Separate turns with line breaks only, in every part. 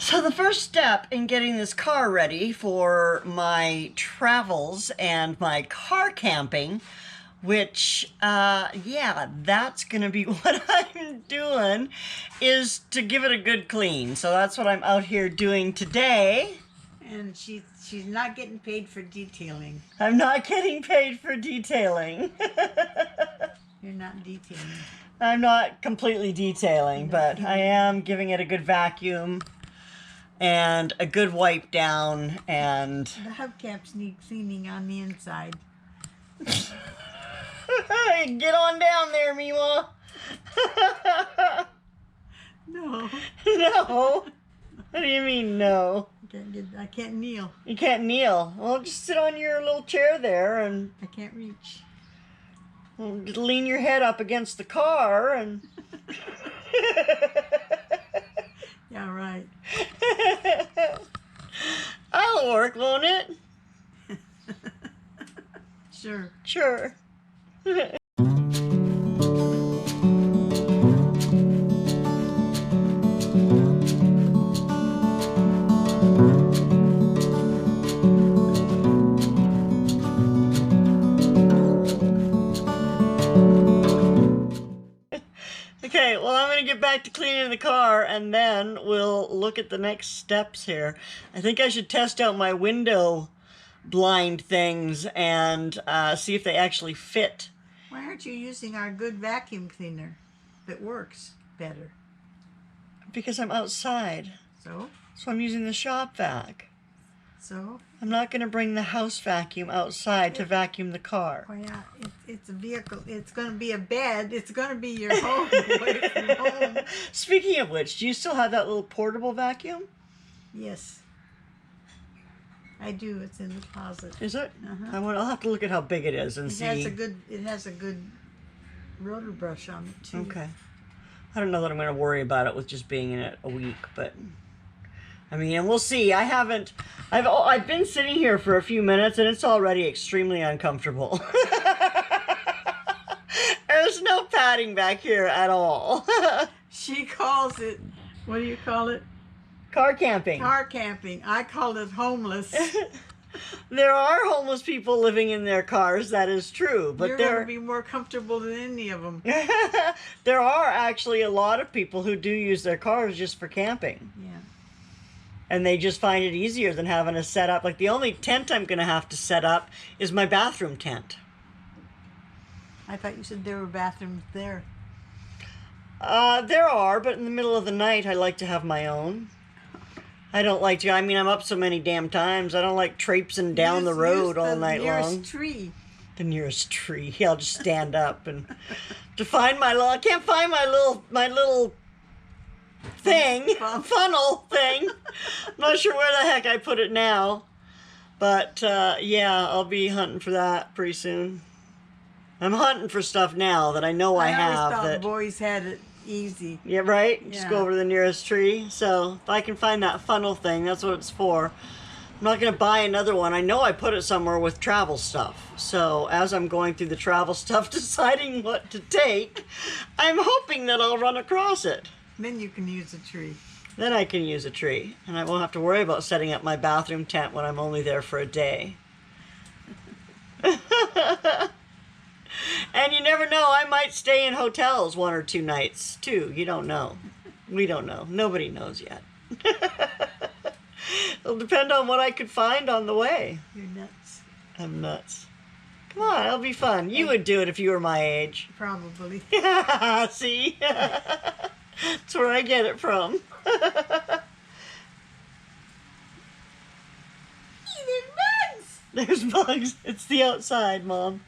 So the first step in getting this car ready for my travels and my car camping, which, yeah, that's gonna be what I'm doing, is to give it a good clean. So that's what I'm out here doing today.
And she's not getting paid for detailing.
I'm not getting paid for detailing.
You're not detailing.
I'm not completely detailing, but I am giving it a good vacuum and a good wipe down, and
the hubcaps need cleaning on the inside.
Get on down there, Miwa.
No.
No. What do you mean no?
I can't kneel.
You can't kneel. Well, just sit on your little chair there and
I can't reach.
lean your head up against the car and
Yeah, right.
That'll work, won't it?
Sure.
Sure. Okay, well, I'm going to get back to cleaning the car, and then we'll look at the next steps here. I think I should test out my window blind things and see if they actually fit.
Why aren't you using our good vacuum cleaner that works better?
Because I'm outside.
So?
So I'm using the shop vac.
So?
I'm not going to bring the house vacuum outside to vacuum the car.
Oh yeah, it's a vehicle. It's going to be a bed. It's going to be your home away from home.
Speaking of which, do you still have that little portable vacuum?
Yes. I do. It's in the closet.
Is it?
Uh-huh.
I'll have to look at how big it is and see.
It has a good rotor brush on it too.
Okay. I don't know that I'm going to worry about it with just being in it a week, but I mean, and we'll see. I've been sitting here for a few minutes and it's already extremely uncomfortable. There's no padding back here at all.
She calls it, what do you call it?
Car camping.
Car camping. I call it homeless.
There are homeless people living in their cars, that is true. But
you're going to be more comfortable than any of them.
There are actually a lot of people who do use their cars just for camping.
Yeah.
And they just find it easier than having to set up. Like, the only tent I'm going to have to set up is my bathroom tent.
I thought you said there were bathrooms there.
There are, but in the middle of the night, I like to have my own. I don't like to, I mean, I'm up so many damn times. I don't like traipsing down the road all night long.
The nearest tree.
The nearest tree. Yeah, I'll just stand up and to find my little, I can't find my little thing, funnel thing. I'm not sure where the heck I put it now. But, yeah, I'll be hunting for that pretty soon. I'm hunting for stuff now that I know I have.
I always thought
that
boys had it easy.
Yeah, right?
Yeah.
Just go over to the nearest tree. So if I can find that funnel thing, that's what it's for. I'm not going to buy another one. I know I put it somewhere with travel stuff. So as I'm going through the travel stuff, deciding what to take, I'm hoping that I'll run across it.
Then you can use a tree.
Then I can use a tree. And I won't have to worry about setting up my bathroom tent when I'm only there for a day. And you never know, I might stay in hotels 1 or 2 nights, too. You don't know. We don't know. Nobody knows yet. It'll depend on what I could find on the way.
You're nuts.
I'm nuts. Come on, it'll be fun. You would do it if you were my age.
Probably.
See? That's where I get it from. There's bugs. It's the outside, Mom.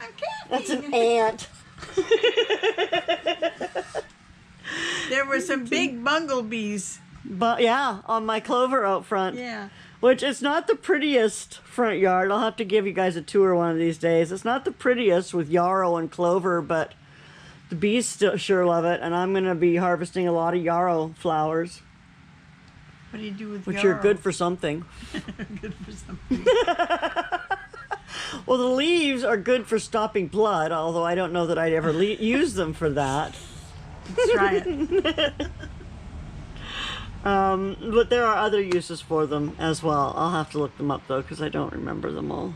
I'm camping.
That's an ant.
There were some big bumblebees.
But yeah, on my clover out front.
Yeah.
Which is not the prettiest front yard. I'll have to give you guys a tour one of these days. It's not the prettiest with yarrow and clover, but the bees still sure love it. And I'm going to be harvesting a lot of yarrow flowers.
What do you do with
which
yarrow?
are good for something.
Good for something.
Well, the leaves are good for stopping blood, although I don't know that I'd ever use them for that.
Let's try it.
But there are other uses for them as well. I'll have to look them up though, because I don't remember them all.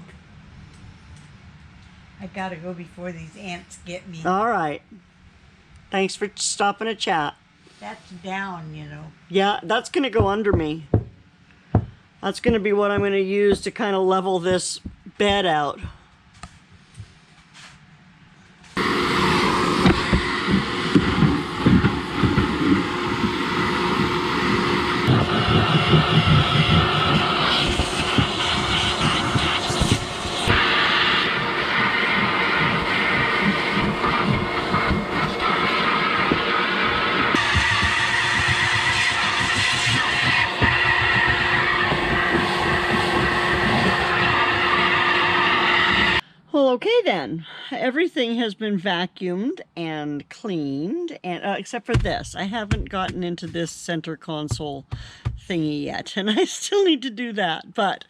I gotta go before these ants get me.
All right. Thanks for stopping to chat.
That's down, you know.
Yeah, that's going to go under me. That's going to be what I'm going to use to kind of level this bed out. Well, okay then. Everything has been vacuumed and cleaned, and except for this. I haven't gotten into this center console thingy yet, and I still need to do that. But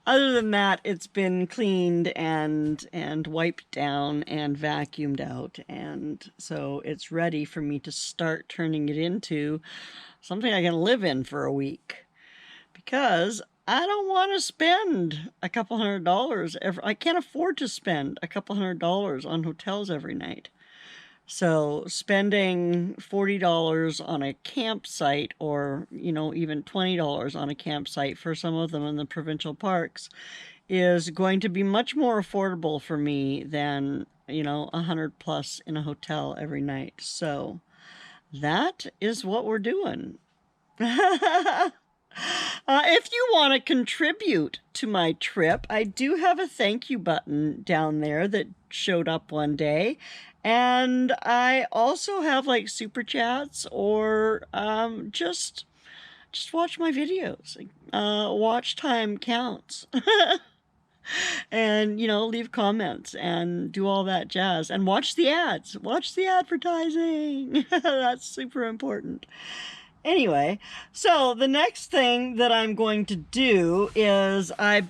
other than that, it's been cleaned and wiped down and vacuumed out, and so it's ready for me to start turning it into something I can live in for a week. Because I don't want to spend a couple $100 I can't afford to spend a couple $100 on hotels every night. So spending $40 on a campsite, or, you know, even $20 on a campsite for some of them in the provincial parks, is going to be much more affordable for me than, you know, $100+ in a hotel every night. So that is what we're doing. If you want to contribute to my trip, I do have a thank you button down there that showed up one day. And I also have like super chats, or just watch my videos. Watch time counts. And, you know, leave comments and do all that jazz. And watch the ads. Watch the advertising. That's super important. Anyway, so the next thing that I'm going to do is I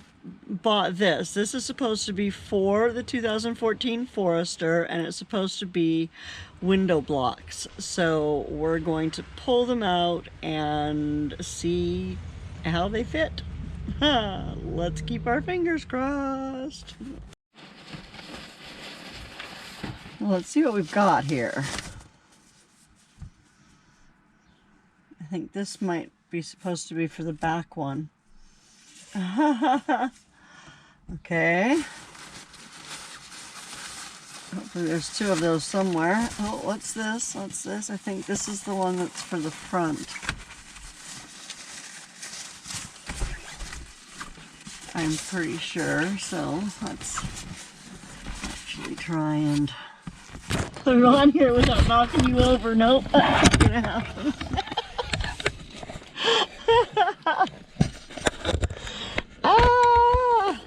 bought this. This is supposed to be for the 2014 Forester, and it's supposed to be window blocks. So we're going to pull them out and see how they fit. Let's keep our fingers crossed. Let's see what we've got here. I think this might be supposed to be for the back one. Okay. Hopefully there's two of those somewhere. Oh, what's this? What's this? I think this is the one that's for the front. I'm pretty sure, so let's actually try and put it on here without knocking you over. Nope, that's not gonna happen. Ah!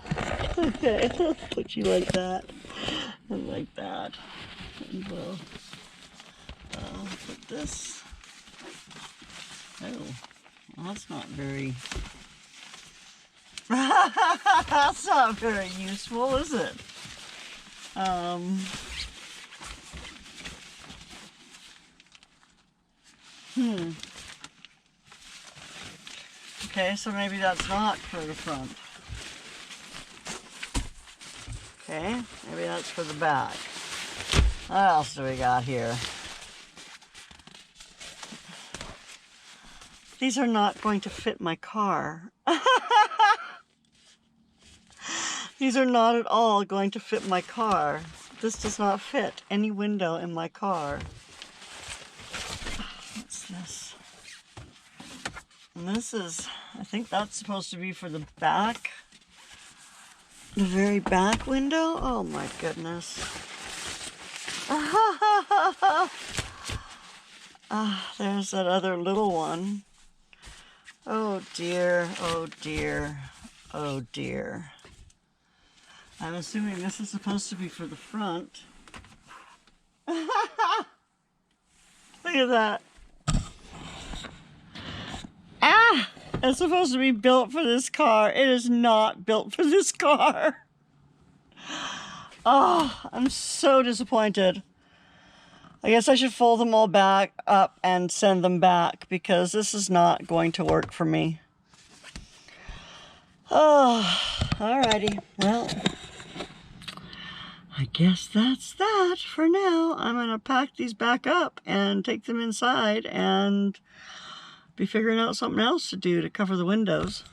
Okay, let's put you like that, and like that, and we'll put this. Oh, well, that's not very. That's not very useful, is it? Okay, so maybe that's not for the front. Okay, maybe that's for the back. What else do we got here? These are not going to fit my car. These are not at all going to fit my car. This does not fit any window in my car. What's this? And this is, I think that's supposed to be for the back. The very back window? Oh my goodness. There's that other little one. Oh dear, oh dear, oh dear. I'm assuming this is supposed to be for the front. Look at that. Ah! It's supposed to be built for this car. It is not built for this car. Oh, I'm so disappointed. I guess I should fold them all back up and send them back because this is not going to work for me. Oh, alrighty. Well, I guess that's that for now. I'm going to pack these back up and take them inside and be figuring out something else to do to cover the windows.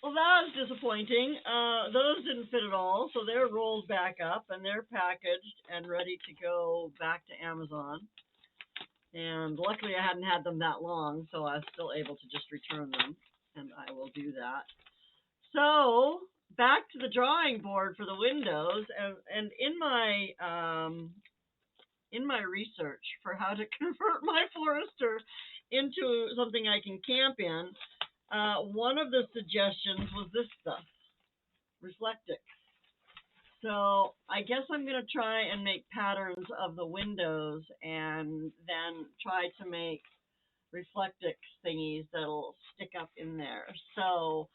Well, that was disappointing. Those didn't fit at all, so they're rolled back up and they're packaged and ready to go back to Amazon. And luckily I hadn't had them that long, so I was still able to just return them, and I will do that. So, back to the drawing board for the windows, and in my research for how to convert my Forester into something I can camp in, one of the suggestions was this stuff, Reflectix. So I guess I'm going to try and make patterns of the windows and then try to make Reflectix thingies that'll stick up in there. So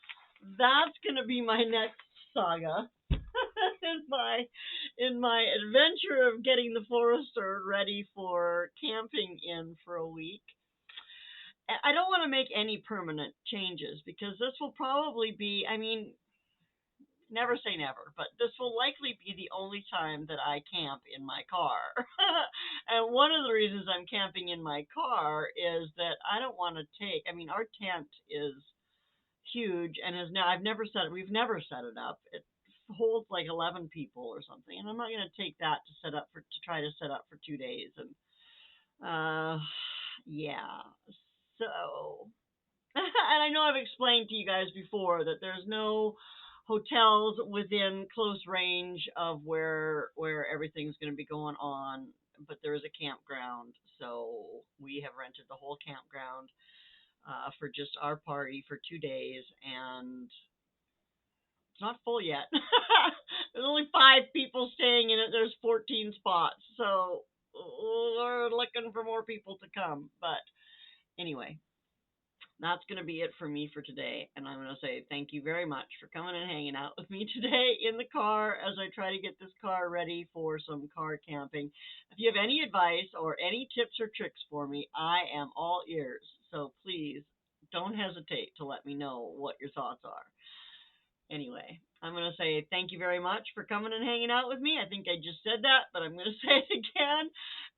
that's going to be my next saga in my adventure of getting the Forester ready for camping in for a week. I don't want to make any permanent changes because this will probably be, I mean, never say never, but this will likely be the only time that I camp in my car. And one of the reasons I'm camping in my car is that I don't want to take, I mean, our tent is huge and we've never set it up. It holds like 11 people or something, and I'm not going to take that to try to set up for 2 days. And, yeah, so, and I know I've explained to you guys before that there's no hotels within close range of where everything's going to be going on, but there is a campground, so we have rented the whole campground for just our party for 2 days, and it's not full yet. There's only 5 people staying in it. There's 14 spots, so we're looking for more people to come. But anyway, that's going to be it for me for today. And I'm going to say thank you very much for coming and hanging out with me today in the car as I try to get this car ready for some car camping. If you have any advice or any tips or tricks for me, I am all ears. So please don't hesitate to let me know what your thoughts are. Anyway, I'm going to say thank you very much for coming and hanging out with me. I think I just said that, but I'm going to say it again.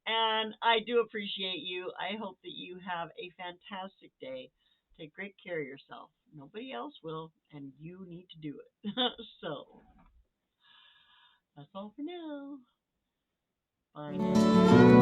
And I do appreciate you. I hope that you have a fantastic day. Take great care of yourself. Nobody else will, and you need to do it. So, that's all for now. Bye now.